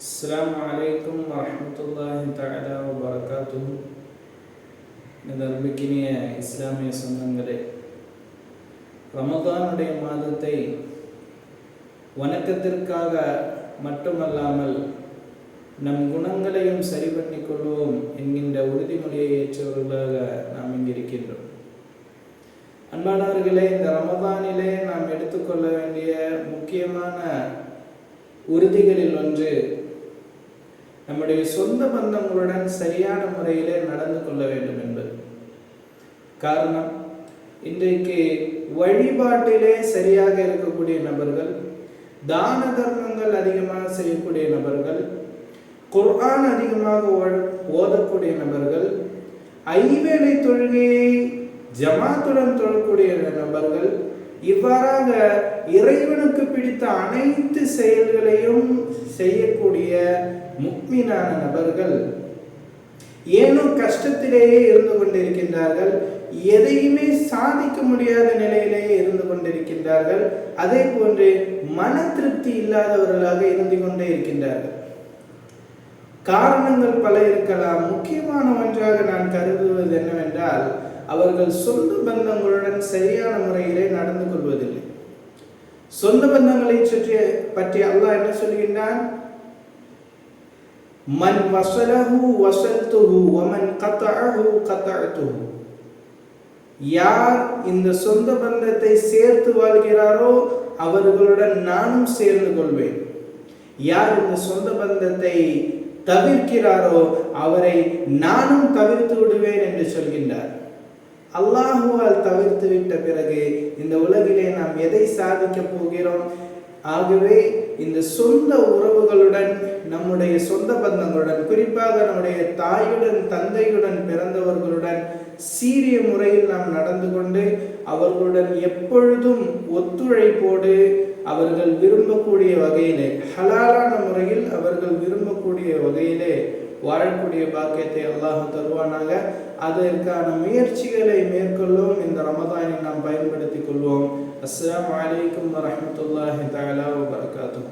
அஸ்ஸலாமு அலைக்கும் வரஹ்மத்துல்லாஹி தஆலா வபரகாத்துஹு. நண்பர்களே, இஸ்லாமிய சொந்தங்களே, ரமதானுடைய மாதத்தை வணக்கத்திற்காக மட்டுமல்லாமல் நம் குணங்களையும் சரி பண்ணிக் கொள்வோம் என்கின்ற உறுதிமொழியை ஏற்றவர்களாக நாம் இங்கிருக்கின்றோம். அன்பானவர்களே, இந்த ரமதானிலே நாம் எடுத்துக்கொள்ள வேண்டிய முக்கியமான உறுதிகளில் ஒன்று நம்முடைய சொந்த பந்தங்களுடன் சரியான முறையிலே நடந்து கொள்ள வேண்டும் என்பது. காரணம், இன்றைக்கு வழிபாட்டிலே சரியாக இருக்கக்கூடிய நபர்கள், தான தர்மங்கள் அதிகமாக செய்யக்கூடிய நபர்கள், குர்ஆன் அதிகமாக ஓதக்கூடிய நபர்கள், ஐவேளை தொழுகையை ஜமாத்துடன் தொழக்கூடிய நபர்கள், இவ்வாறாக இறைவனுக்கு பிடித்த அனைத்து செயல்களையும் செய்யக்கூடிய முக்மீனான நபர்கள் ஏனோ கஷ்டத்திலேயே இருந்து கொண்டிருக்கின்றார்கள், எதையுமே சாதிக்க முடியாத நிலையிலேயே இருந்து கொண்டிருக்கின்றார்கள். அதே போன்று மன திருப்தி இல்லாதவர்களாக இருந்து கொண்டே இருக்கின்றார்கள். காரணங்கள் பல இருக்கலாம். முக்கியமான ஒன்றாக நான் கருதுவது என்னவென்றால், அவர்கள் சொந்த பந்தங்களுடன் சரியான முறையிலே நடந்து கொள்வதில்லை. சொந்த பந்தங்களை பற்றி அல்லாஹ் என்ன சொல்கின்றான்? மன் வஸலஹு வஸல்துஹு வமன் கதஅஹு கதஅதுஹு. யார் இந்த சொந்த பந்தத்தை சேர்த்து வாழ்கிறாரோ அவர்களுடன் நானும் சேர்ந்து கொள்வேன். யார் இந்த சொந்த பந்தத்தை தவிர்க்கிறாரோ அவரை நானும் தவிர்த்து விடுவேன் என்று சொல்கின்றார். அல்லாஹுவால் தவிர்த்து விட்ட பிறகு இந்த உலகிலே நாம் எதை சாதிக்க போகிறோம்? ஆகவே இந்த சொந்த உறவுகளுடன், நம்முடைய சொந்த பந்தங்களுடன், குறிப்பாக நம்முடைய தாயுடன் தந்தையுடன் பிறந்தவர்களுடன் சீரிய முறையில் நாம் நடந்து கொண்டு அவர்களுடன் எப்பொழுதும் ஒத்துழைப்போடு அவர்கள் விரும்பக்கூடிய வகையிலே, ஹலாலான முறையில் அவர்கள் விரும்பக்கூடிய வகையிலே வாழக்கூடிய பாக்கியத்தை அல்லாஹ் தருவானாக. அதற்கான முயற்சிகளை மேற்கொள்ளும் இந்த ரமதானை நாம் பயன்படுத்திக் கொள்வோம். அஸ்ஸலாமு அலைக்கும் வரஹ்மத்துல்லாஹி தஆலா வபரகாத்துஹு.